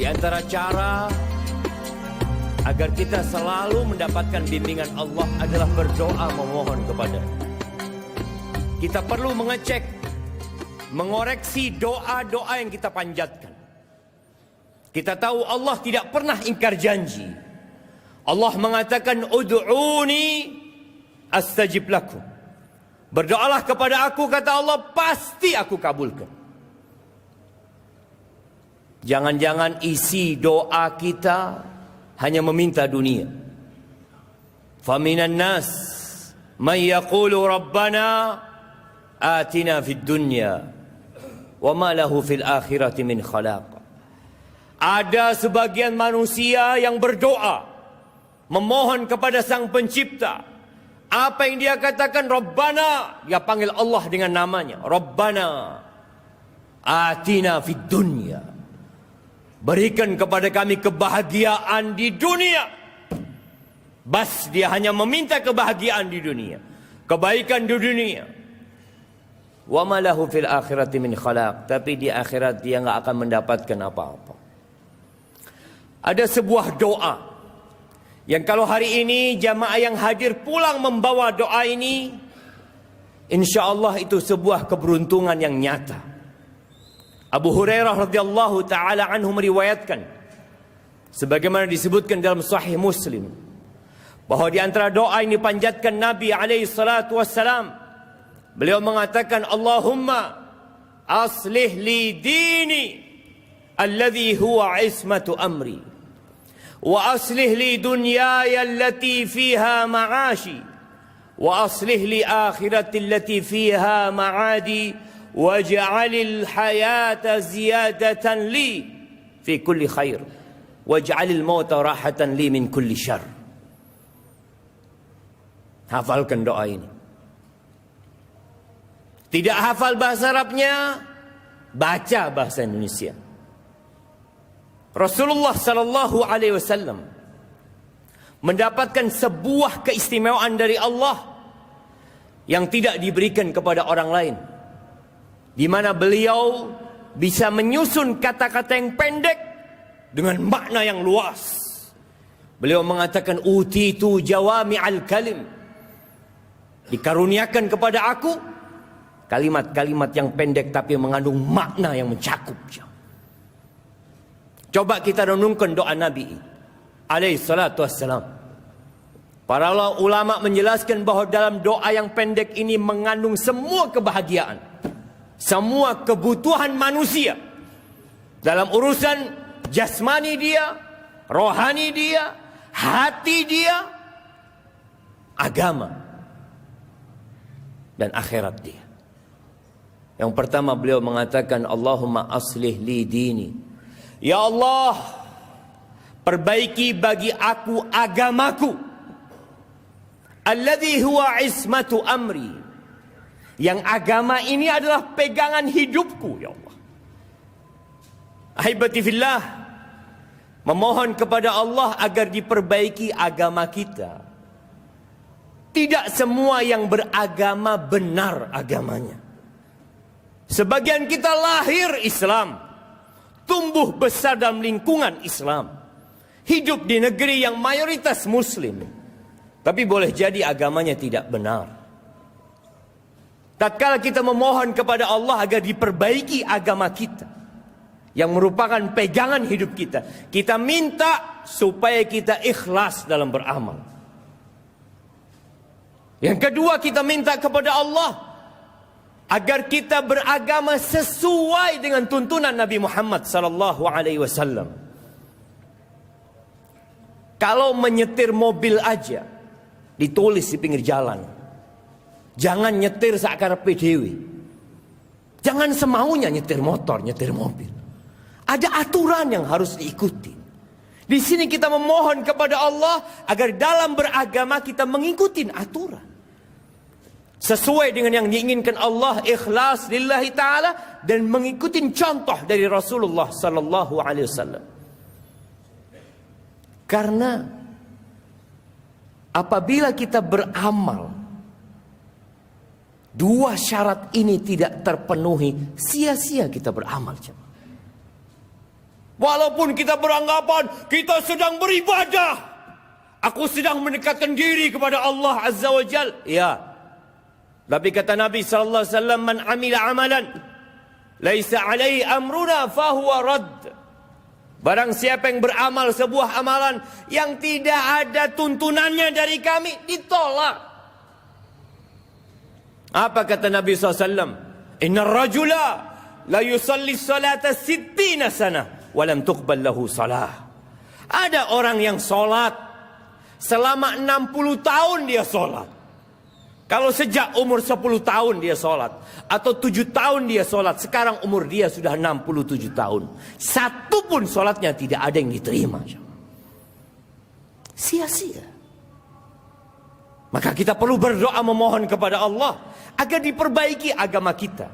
Di antara cara agar kita selalu mendapatkan bimbingan Allah adalah berdoa memohon kepada. Kita perlu mengecek, mengoreksi doa-doa yang kita panjatkan. Kita tahu Allah tidak pernah ingkar janji. Allah mengatakan ud'uni astajib lakum. Berdoalah kepada aku, kata Allah, pasti aku kabulkan. Jangan-jangan isi doa kita hanya meminta dunia. Faminan nas may yaqulu rabbana atina fid dunya wa ma lahu fil akhirati min khalaq. Ada sebagian manusia yang berdoa memohon kepada Sang Pencipta. Apa yang dia katakan? Rabbana. Dia panggil Allah dengan namanya. Rabbana atina fid dunya. Berikan kepada kami kebahagiaan di dunia. Bas, dia hanya meminta kebahagiaan di dunia, kebaikan di dunia. Wa ma lahu fil akhirati min khalaq. Tapi di akhirat dia enggak akan mendapatkan apa-apa. Ada sebuah doa yang kalau hari ini jamaah yang hadir pulang membawa doa ini, insya Allah itu sebuah keberuntungan yang nyata. Abu Hurairah radhiyallahu taala anhu meriwayatkan, sebagaimana disebutkan dalam Sahih Muslim, bahwa di antara doa ini panjatkan Nabi alaihi salatu wassalam, beliau mengatakan, Allahumma aslih li dini alladhi huwa ismatu amri, wa aslih li dunyaya allati fiha ma'ashi, wa aslih li akhirati allati fiha ma'adi, waj'alil hayata ziyadatan li fi kulli khair, waj'alil mauta rahatan li min kulli syarr. Hafalkan doa ini. Tidak hafal bahasa Arabnya, baca bahasa Indonesia. Rasulullah sallallahu alaihi wasallam mendapatkan sebuah keistimewaan dari Allah yang tidak diberikan kepada orang lain, di mana beliau bisa menyusun kata-kata yang pendek dengan makna yang luas. Beliau mengatakan utitu jawami'al kalim. Dikaruniakan kepada aku kalimat-kalimat yang pendek tapi mengandung makna yang mencakup. Coba kita renungkan doa Nabi alaihi salatu wassalam. Para ulama menjelaskan bahwa dalam doa yang pendek ini mengandung semua kebahagiaan, semua kebutuhan manusia dalam urusan jasmani dia, rohani dia, hati dia, agama, dan akhirat dia. Yang pertama beliau mengatakan, Allahumma aslih li dini. Ya Allah, perbaiki bagi aku agamaku. Alladhi huwa ismatu amri. Yang agama ini adalah pegangan hidupku, ya Allah. Ahibati fillah, memohon kepada Allah agar diperbaiki agama kita. Tidak semua yang beragama benar agamanya. Sebagian kita lahir Islam, tumbuh besar dalam lingkungan Islam, hidup di negeri yang mayoritas Muslim, tapi boleh jadi agamanya tidak benar. Tatkala kita memohon kepada Allah agar diperbaiki agama kita, yang merupakan pegangan hidup kita, kita minta supaya kita ikhlas dalam beramal. Yang kedua, kita minta kepada Allah agar kita beragama sesuai dengan tuntunan Nabi Muhammad sallallahu alaihi wasallam. Kalau menyetir mobil aja ditulis di pinggir jalan, jangan nyetir sakarepe dhewe. Jangan semaunya nyetir motor, nyetir mobil. Ada aturan yang harus diikuti. Di sini kita memohon kepada Allah agar dalam beragama kita mengikuti aturan sesuai dengan yang diinginkan Allah, ikhlas lillahi ta'ala, dan mengikuti contoh dari Rasulullah sallallahu alaihi wasallam. Karena apabila kita beramal, dua syarat ini tidak terpenuhi, sia-sia kita beramal. Walaupun kita beranggapan kita sedang beribadah, aku sedang mendekatkan diri kepada Allah Azza wa Jal. Ya. Tapi kata Nabi sallallahu alaihi wasallam, "Man amila amalan laisa alaihi amruna fahuwa radd." Barang siapa yang beramal sebuah amalan yang tidak ada tuntunannya dari kami, ditolak. Apa kata Nabi SAW? Inna rajula la yusalli salata sittina sana walam tuqbal lahu salah. Ada orang yang solat selama 60 tahun dia solat. Kalau sejak umur 10 tahun dia solat, atau 7 tahun dia solat, sekarang umur dia sudah 67 tahun. Satu pun solatnya tidak ada yang diterima. Sia-sia. Maka kita perlu berdoa memohon kepada Allah agar diperbaiki agama kita.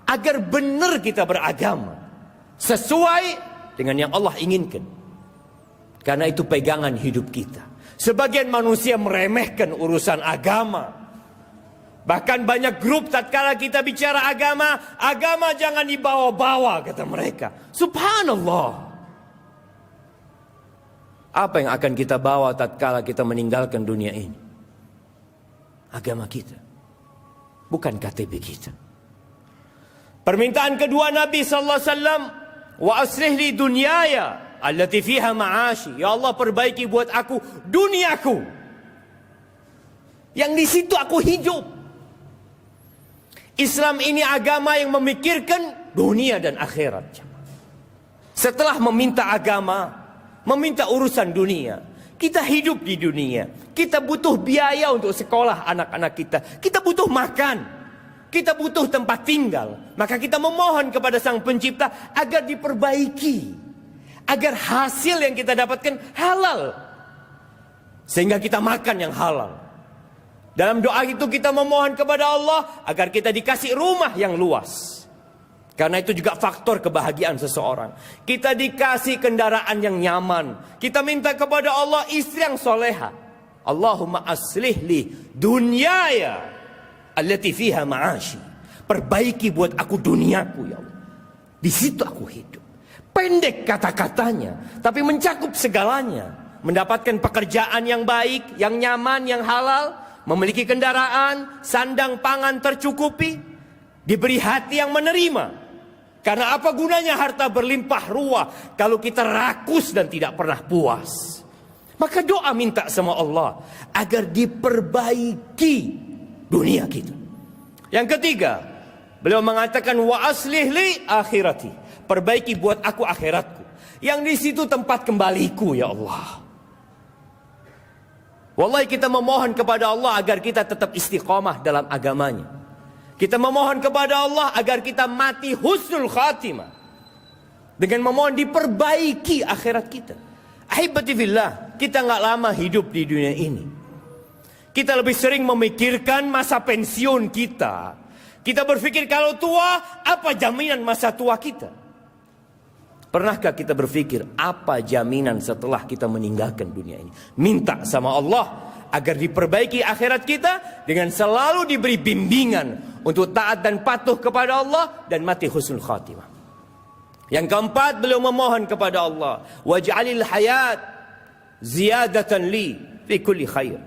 Agar benar kita beragama. Sesuai dengan yang Allah inginkan. Karena itu pegangan hidup kita. Sebagian manusia meremehkan urusan agama. Bahkan banyak grup tatkala kita bicara agama, agama jangan dibawa-bawa kata mereka. Subhanallah. Apa yang akan kita bawa tatkala kita meninggalkan dunia ini? Agama kita. Bukan KTP kita. Permintaan kedua Nabi sallallahu alaihi wasallam, wa aslih li dunyaya allati fiha ma'ashi. Ya Allah, perbaiki buat aku duniaku. Yang di situ aku hidup. Islam ini agama yang memikirkan dunia dan akhirat. Setelah meminta agama, meminta urusan dunia, kita hidup di dunia. Kita butuh biaya untuk sekolah anak-anak kita. Kita butuh makan. Kita butuh tempat tinggal. Maka kita memohon kepada Sang Pencipta agar diperbaiki. Agar hasil yang kita dapatkan halal. Sehingga kita makan yang halal. Dalam doa itu kita memohon kepada Allah agar kita dikasih rumah yang luas. Karena itu juga faktor kebahagiaan seseorang. Kita dikasih kendaraan yang nyaman. Kita minta kepada Allah istri yang soleha. Allahumma aslih li dunyaya allati fiha ma'ashi. Perbaiki buat aku duniaku ya Allah. Di situ aku hidup. Pendek kata-katanya, tapi mencakup segalanya. Mendapatkan pekerjaan yang baik, yang nyaman, yang halal. Memiliki kendaraan, sandang pangan tercukupi, diberi hati yang menerima. Karena apa gunanya harta berlimpah ruah kalau kita rakus dan tidak pernah puas? Maka doa minta sama Allah agar diperbaiki dunia kita. Yang ketiga, beliau mengatakan wa aslih li akhirati. Perbaiki buat aku akhiratku. Yang di situ tempat kembaliku ya Allah. Wallahi kita memohon kepada Allah agar kita tetap istiqamah dalam agamanya. Kita memohon kepada Allah agar kita mati husnul khatimah. Dengan memohon diperbaiki akhirat kita. Ahibati fillah, kita nggak lama hidup di dunia ini. Kita lebih sering memikirkan masa pensiun kita. Kita berpikir kalau tua, apa jaminan masa tua kita? Pernahkah kita berpikir apa jaminan setelah kita meninggalkan dunia ini? Minta sama Allah agar diperbaiki akhirat kita dengan selalu diberi bimbingan untuk taat dan patuh kepada Allah dan mati husnul khatimah. Yang keempat, beliau memohon kepada Allah, waj'alil hayat ziyadatan li fi kulli khair.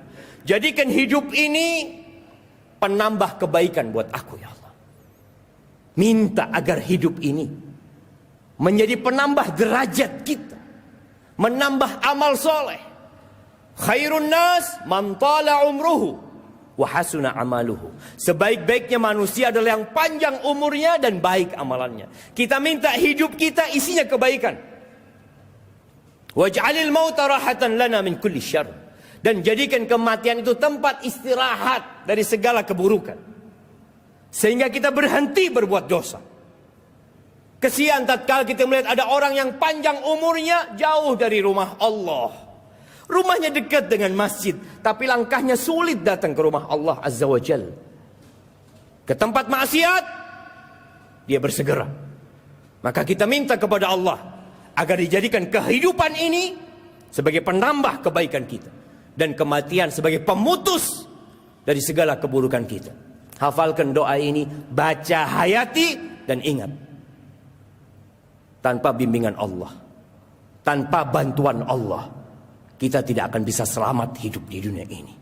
Jadikan hidup ini penambah kebaikan buat aku ya Allah. Minta agar hidup ini menjadi penambah derajat kita. Menambah amal soleh. Khairun nas man tala umruhu wa hasuna amaluhu. Sebaik-baiknya manusia adalah yang panjang umurnya dan baik amalannya. Kita minta hidup kita isinya kebaikan. Waj'alil mauta rahatan lana min kulli syarr. Dan jadikan kematian itu tempat istirahat dari segala keburukan. Sehingga kita berhenti berbuat dosa. Kesian tatkala kita melihat ada orang yang panjang umurnya jauh dari rumah Allah. Rumahnya dekat dengan masjid, tapi langkahnya sulit datang ke rumah Allah Azza wa Jal. Ke tempat maksiat, dia bersegera. Maka kita minta kepada Allah agar dijadikan kehidupan ini sebagai penambah kebaikan kita. Dan kematian sebagai pemutus dari segala keburukan kita. Hafalkan doa ini, baca hayati dan ingat. Tanpa bimbingan Allah Tanpa bantuan Allah, kita tidak akan bisa selamat hidup di dunia ini.